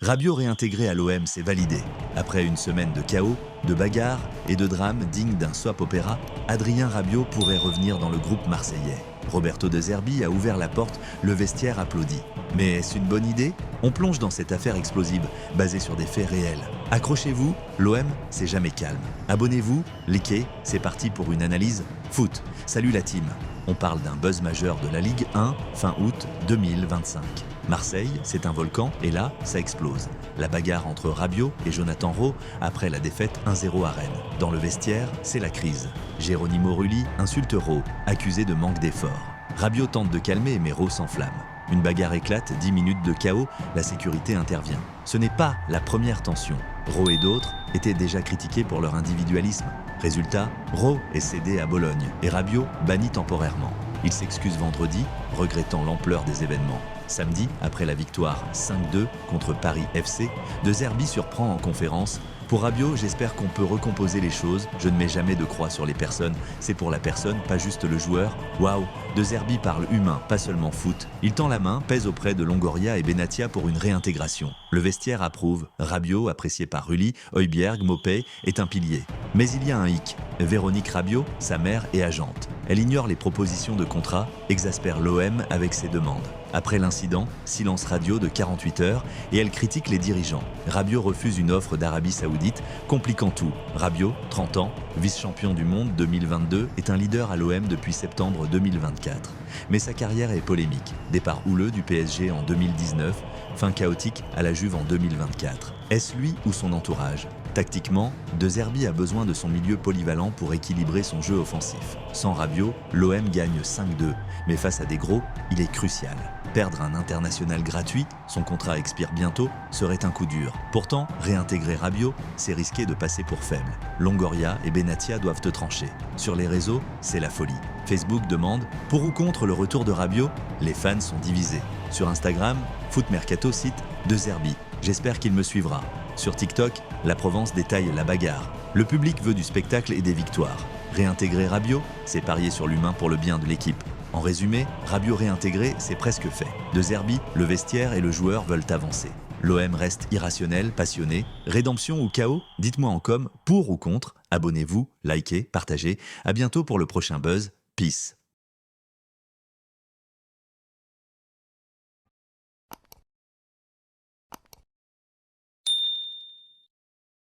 Rabiot réintégré à l'OM, c'est validé. Après une semaine de chaos, de bagarres et de drames dignes d'un soap-opéra, Adrien Rabiot pourrait revenir dans le groupe marseillais. Roberto De Zerbi a ouvert la porte, le vestiaire applaudit. Mais est-ce une bonne idée? On plonge dans cette affaire explosive, basée sur des faits réels. Accrochez-vous, l'OM, c'est jamais calme. Abonnez-vous, likez, c'est parti pour une analyse foot. Salut la team. On parle d'un buzz majeur de la Ligue 1, fin août 2025. Marseille, c'est un volcan, et là, ça explose. La bagarre entre Rabiot et Jonathan Rowe après la défaite 1-0 à Rennes. Dans le vestiaire, c'est la crise. Geronimo Rulli insulte Rowe, accusé de manque d'effort. Rabiot tente de calmer, mais Rowe s'enflamme. Une bagarre éclate, 10 minutes de chaos, la sécurité intervient. Ce n'est pas la première tension. Rowe et d'autres étaient déjà critiqués pour leur individualisme. Résultat, Rowe est cédé à Bologne et Rabiot banni temporairement. Il s'excuse vendredi, regrettant l'ampleur des événements. Samedi, après la victoire 5-2 contre Paris FC, De Zerbi surprend en conférence. Pour Rabiot, j'espère qu'on peut recomposer les choses. Je ne mets jamais de croix sur les personnes. C'est pour la personne, pas juste le joueur. Waouh, De Zerbi parle humain, pas seulement foot. Il tend la main, pèse auprès de Longoria et Benatia pour une réintégration. Le vestiaire approuve. Rabiot, apprécié par Rulli, Højbjerg, Maupay, est un pilier. Mais il y a un hic. Véronique Rabiot, sa mère, est agente. Elle ignore les propositions de contrat, exaspère l'OM avec ses demandes. Après l'incident, silence radio de 48 heures et elle critique les dirigeants. Rabiot refuse une offre d'Arabie Saoudite, compliquant tout. Rabiot, 30 ans, vice-champion du monde 2022, est un leader à l'OM depuis septembre 2024. Mais sa carrière est polémique. Départ houleux du PSG en 2019, fin chaotique à la Juve en 2024. Est-ce lui ou son entourage? Tactiquement, De Zerbi a besoin de son milieu polyvalent pour équilibrer son jeu offensif. Sans Rabiot, l'OM gagne 5-2, mais face à des gros, il est crucial. Perdre un international gratuit, son contrat expire bientôt, serait un coup dur. Pourtant, réintégrer Rabiot, c'est risquer de passer pour faible. Longoria et Benatia doivent te trancher. Sur les réseaux, c'est la folie. Facebook demande « Pour ou contre le retour de Rabiot ?» Les fans sont divisés. Sur Instagram, Foot Mercato cite De Zerbi. J'espère qu'il me suivra. Sur TikTok, la Provence détaille la bagarre. Le public veut du spectacle et des victoires. Réintégrer Rabiot, c'est parier sur l'humain pour le bien de l'équipe. En résumé, Rabiot réintégré, c'est presque fait. De Zerbi, le vestiaire et le joueur veulent avancer. L'OM reste irrationnel, passionné. Rédemption ou chaos? Dites-moi en com, pour ou contre. Abonnez-vous, likez, partagez. À bientôt pour le prochain buzz. Peace.